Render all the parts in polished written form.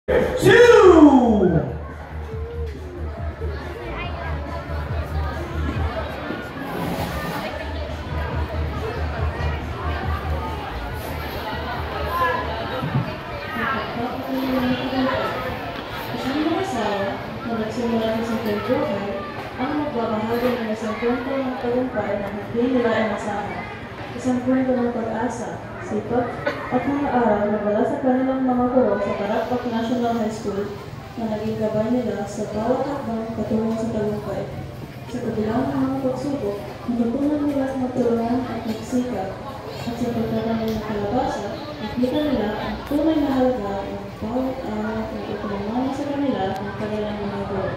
Nagsimula sa simpleng buhay, ang magbabahagi ng isang kwento ng tagumpay na hindi nila inasahan. Isang kwento ng pag-asa, sipag, at mga aral na mula sa kanilang mga guro sa Karapak National High School na naging gabay nila sa bawat hakbang patungo sa tagumpay. Sa kabilang ng mga pagsubok, natutunan nila magtulungan at magsikap, at sa pagkakaroon ng kalabasa, nakita nila ang tunay na halaga ng bawat araw na ipinamana sa kanila ng kanilang mga guro.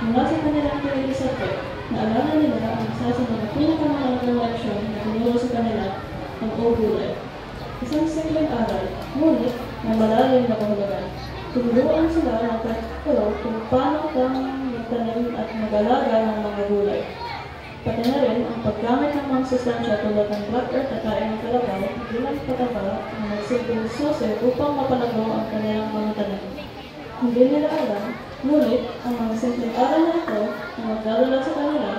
Mula sa kanilang pinag-isato, naalala nila ang isa sa mga pinakamahalagang leksyon na tinuro sa kanila ang Ogulay. Isang simpleng aral, ngunit na malalim na kahulugan. Tinuruan sila ng pagkakalo kung paano kang magtanim at mag-alaga ng mga gulay. Pati na rin ang paggamit ng mga sustansya tulad ng black earth at kain ng kalabaw bilang pataba na nagsilbing susi upang mapalago ang kanilang mga tanim. Hindi nila alam, ngunit ang mga simpleng aral na ito na magdadala sa kanila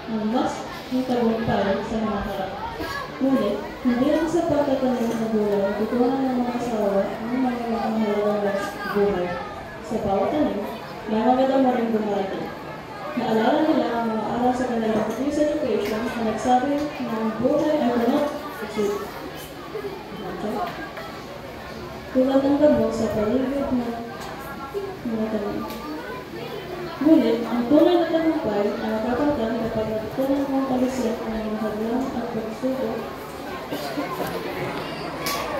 ng mas tagumpay sa mga harap. Ngunit, hindi lang sa pagtatanim ng gulay, natutunan ng mga asawa ang mga mahalagang buhay. Sa bawat tanim, may maganda mo rin dumarating. Naalala nila ang mga aral sa kanilang youth education na nagsabi na ang buhay ay ganot achieve. Tulad ng gamot sa paligid ng mga tanim. Ngunit, ang tunay na tagumpay ay nakakamtan kapag natutunan mong talisyan ang mga hadlang at pagsubok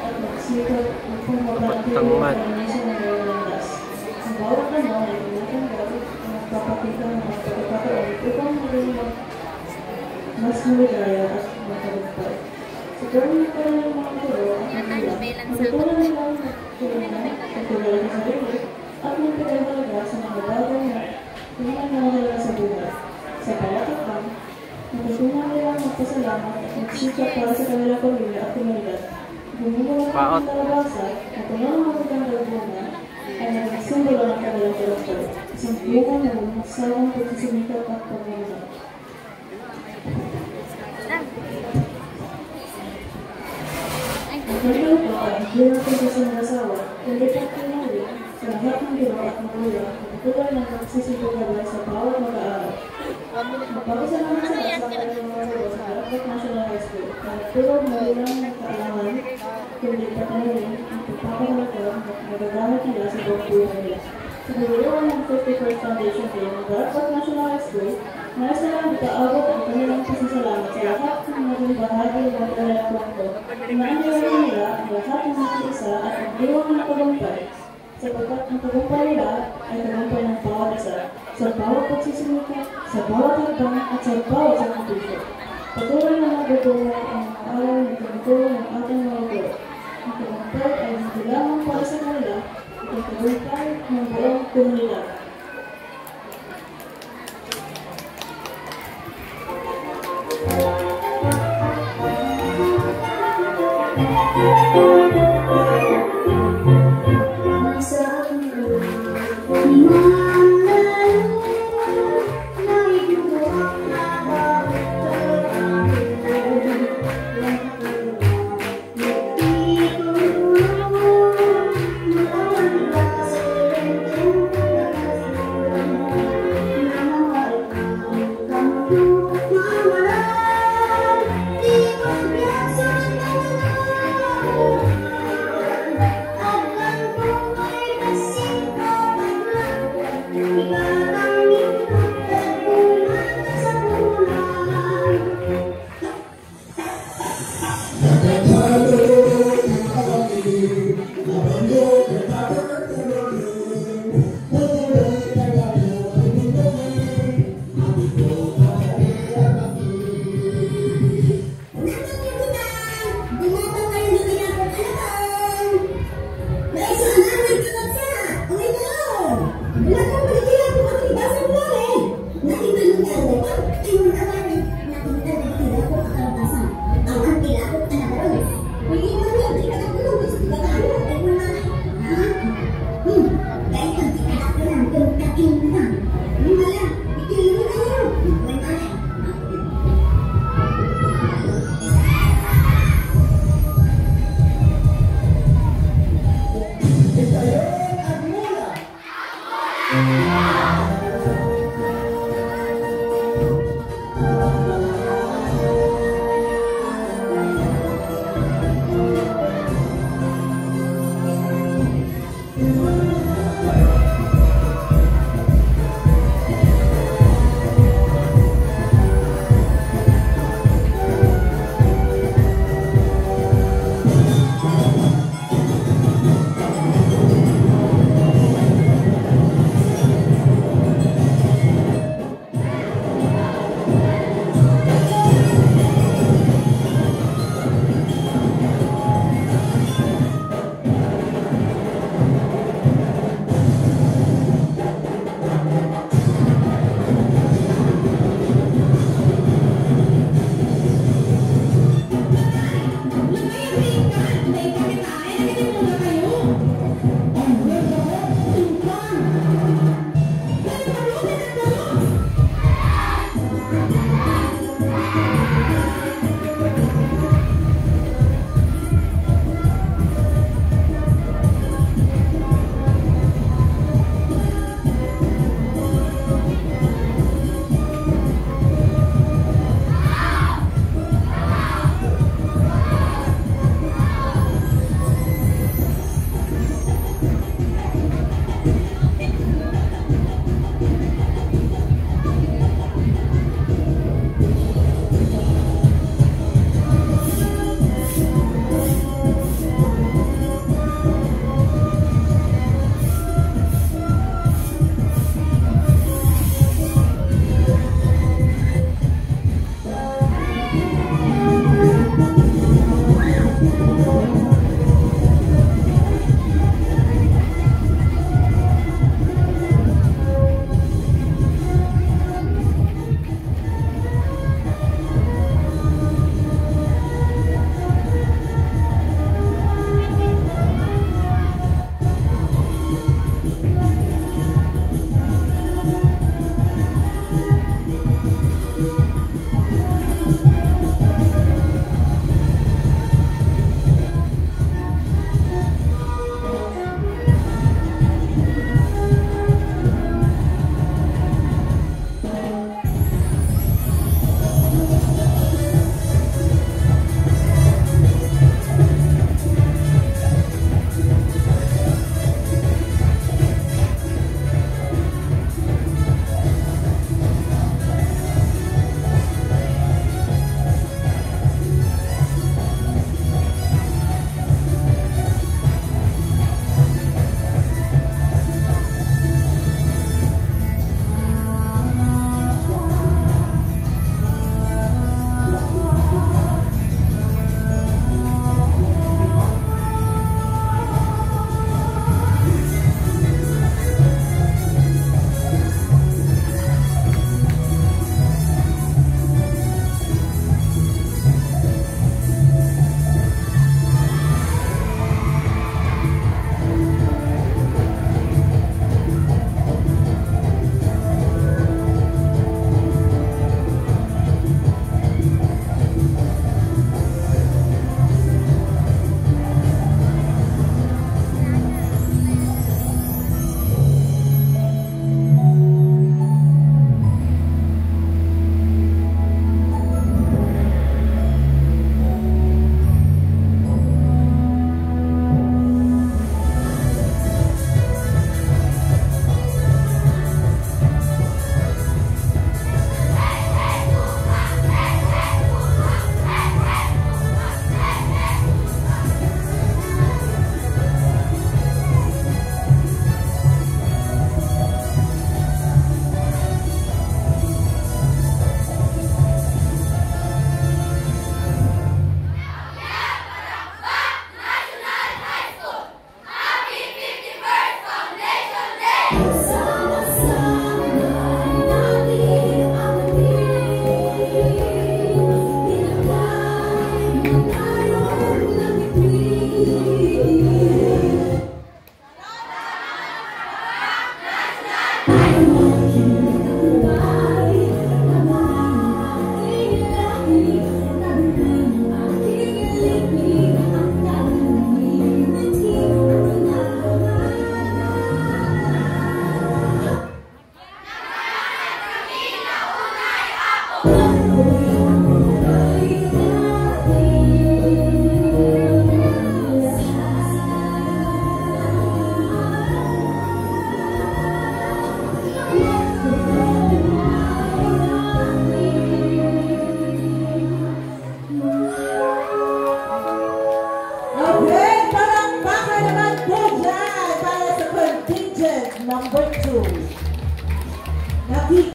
at magsikap ang pumabantili ng kanisa ng landas. Ang bawat naman ay tinatanggap ang magpapakita ng mga pagkakataon upang maging mas maligaya at matagumpay. Sa gawin pa rin ng mga guro at mga natutunan nila ang pagtulungan sa sarili at magpagahalaga sa mga bagay na pinanahalaga sa buhay. Sa bawat hakbang, natutunan nila ang magpasalamat at magsikap para sa kanilang pamilya at komunidad. Bumula ng kalabasa na puno ng magagandang bunga ay naging simbolo ng kanilang tagumpay. Isang bunga na magsawang pagsisimikap at pagmamahal. Ang kanilang po ay hindi natin sa sinagasawa, kundi pagkinali sa lahat ng ginawa at magulang at tulad ng pagsisipagabay sa bawat mag-aaral. Magpapasalamat sila sa kanilang mga guro sa Karapak National High School na nagtulog na bilang ng kaalaman, kundi patayin ang pagpapahalaga at magagamit nila sa buong buhay nila. Sa naguluan ng 51st Foundation Day ng Karapak National High School, nais nilang itaabot ang kanilang pasasalamat sa lahat ng naging bahagi ng kanilang kwento. Inaaniwan nila ang lahat ng nakiisa at ang diwang ng tagumpay, sapagkat ang tagumpay nila ay tagumpay ng bawat isa, sa bawat pagsisimika, sa bawat hakbang at sa bawat sakripisyo. Patuloy na magbubuhay ang mga aral na tinutulong ng ating mga guro. Ang tagumpay ay hindi lamang para sa kanila, at ang tagumpay ng buong komunidad. Abandon